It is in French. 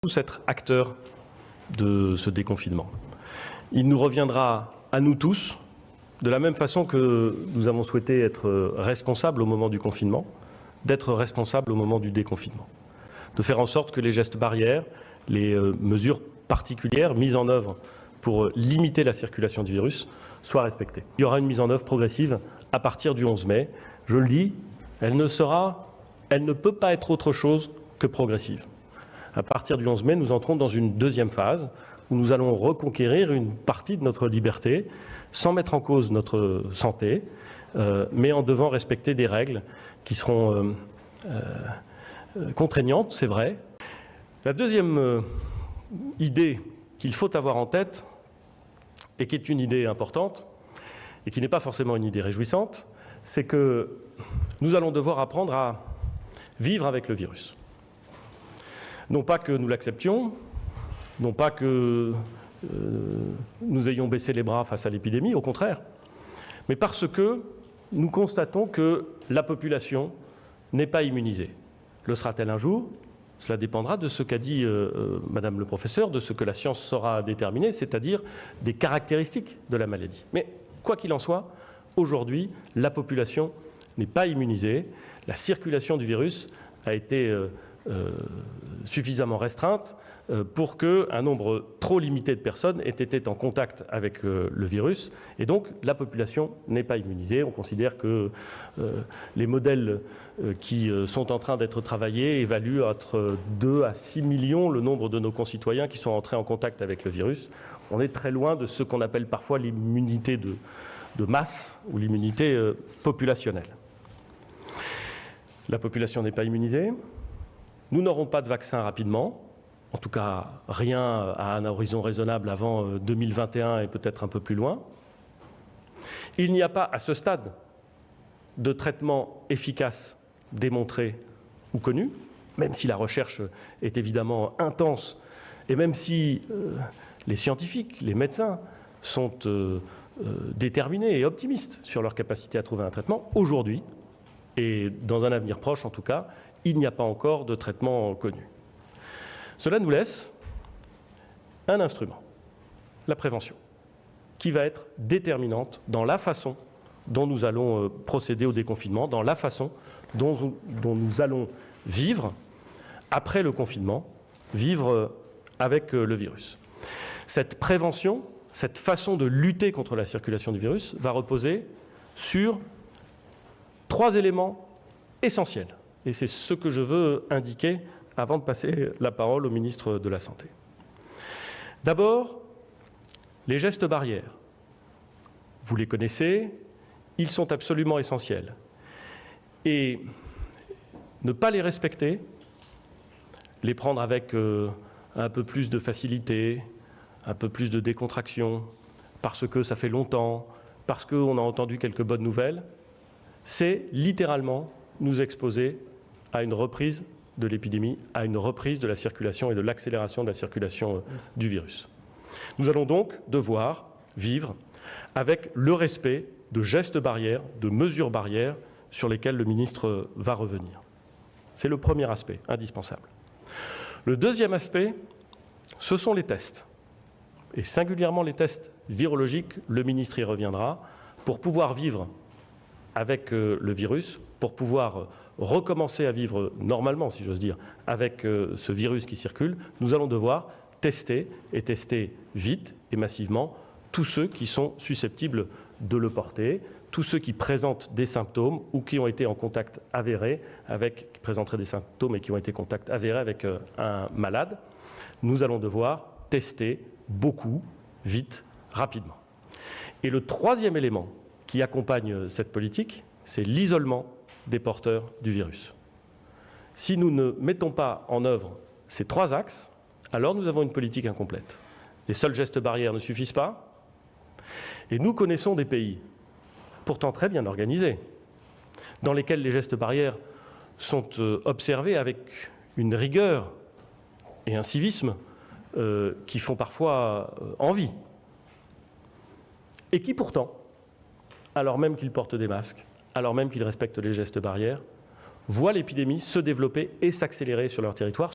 tous être acteurs de ce déconfinement. Il nous reviendra à nous tous, de la même façon que nous avons souhaité être responsables au moment du confinement, d'être responsables au moment du déconfinement. De faire en sorte que les gestes barrières, les mesures particulières mises en œuvre pour limiter la circulation du virus soient respectées. Il y aura une mise en œuvre progressive à partir du 11 mai. Je le dis, elle ne peut pas être autre chose que progressive. À partir du 11 mai, nous entrons dans une deuxième phase où nous allons reconquérir une partie de notre liberté sans mettre en cause notre santé, mais en devant respecter des règles qui seront contraignantes, c'est vrai. La deuxième idée qu'il faut avoir en tête, et qui est une idée importante, et qui n'est pas forcément une idée réjouissante, c'est que nous allons devoir apprendre à vivre avec le virus. Non pas que nous l'acceptions, non pas que nous ayons baissé les bras face à l'épidémie, au contraire, mais parce que nous constatons que la population n'est pas immunisée. Le sera-t-elle un jour ? Cela dépendra de ce qu'a dit Madame le professeur, de ce que la science saura déterminer, c'est-à-dire des caractéristiques de la maladie. Mais quoi qu'il en soit, aujourd'hui, la population n'est pas immunisée. La circulation du virus a été suffisamment restreinte pour qu'un nombre trop limité de personnes aient été en contact avec le virus. Et donc, la population n'est pas immunisée. On considère que les modèles qui sont en train d'être travaillés évaluent entre 2 à 6 millions le nombre de nos concitoyens qui sont entrés en contact avec le virus. On est très loin de ce qu'on appelle parfois l'immunité de masse ou l'immunité populationnelle. La population n'est pas immunisée. Nous n'aurons pas de vaccin rapidement, en tout cas rien à un horizon raisonnable avant 2021 et peut-être un peu plus loin. Il n'y a pas à ce stade de traitement efficace démontré ou connu, même si la recherche est évidemment intense et même si les scientifiques, les médecins sont déterminés et optimistes sur leur capacité à trouver un traitement. Aujourd'hui, et dans un avenir proche en tout cas, il n'y a pas encore de traitement connu. Cela nous laisse un instrument, la prévention, qui va être déterminante dans la façon dont nous allons procéder au déconfinement, dans la façon dont nous allons vivre après le confinement, vivre avec le virus. Cette prévention, cette façon de lutter contre la circulation du virus va reposer sur 3 éléments essentiels. Et c'est ce que je veux indiquer avant de passer la parole au ministre de la Santé. D'abord, les gestes barrières. Vous les connaissez, ils sont absolument essentiels. Et ne pas les respecter, les prendre avec un peu plus de facilité, un peu plus de décontraction, parce que ça fait longtemps, parce qu'on a entendu quelques bonnes nouvelles, c'est littéralement nous exposer à une reprise de l'épidémie, à une reprise de la circulation et de l'accélération de la circulation du virus. Nous allons donc devoir vivre avec le respect de gestes barrières, de mesures barrières sur lesquelles le ministre va revenir. C'est le premier aspect indispensable. Le deuxième aspect, ce sont les tests. Et singulièrement les tests virologiques, le ministre y reviendra, pour pouvoir vivre avec le virus, pour pouvoir recommencer à vivre normalement, si j'ose dire, avec ce virus qui circule, nous allons devoir tester, et tester vite et massivement, tous ceux qui sont susceptibles de le porter, tous ceux qui présentent des symptômes ou qui ont été en contact avéré avec, qui présenteraient des symptômes et qui ont été en contact avéré avec un malade. Nous allons devoir tester beaucoup, vite, rapidement. Et le troisième élément qui accompagne cette politique, c'est l'isolement des porteurs du virus. Si nous ne mettons pas en œuvre ces 3 axes, alors nous avons une politique incomplète. Les seuls gestes barrières ne suffisent pas. Et nous connaissons des pays, pourtant très bien organisés, dans lesquels les gestes barrières sont observés avec une rigueur et un civisme qui font parfois envie. Et qui pourtant, alors même qu'ils portent des masques, alors même qu'ils respectent les gestes barrières, voient l'épidémie se développer et s'accélérer sur leur territoire,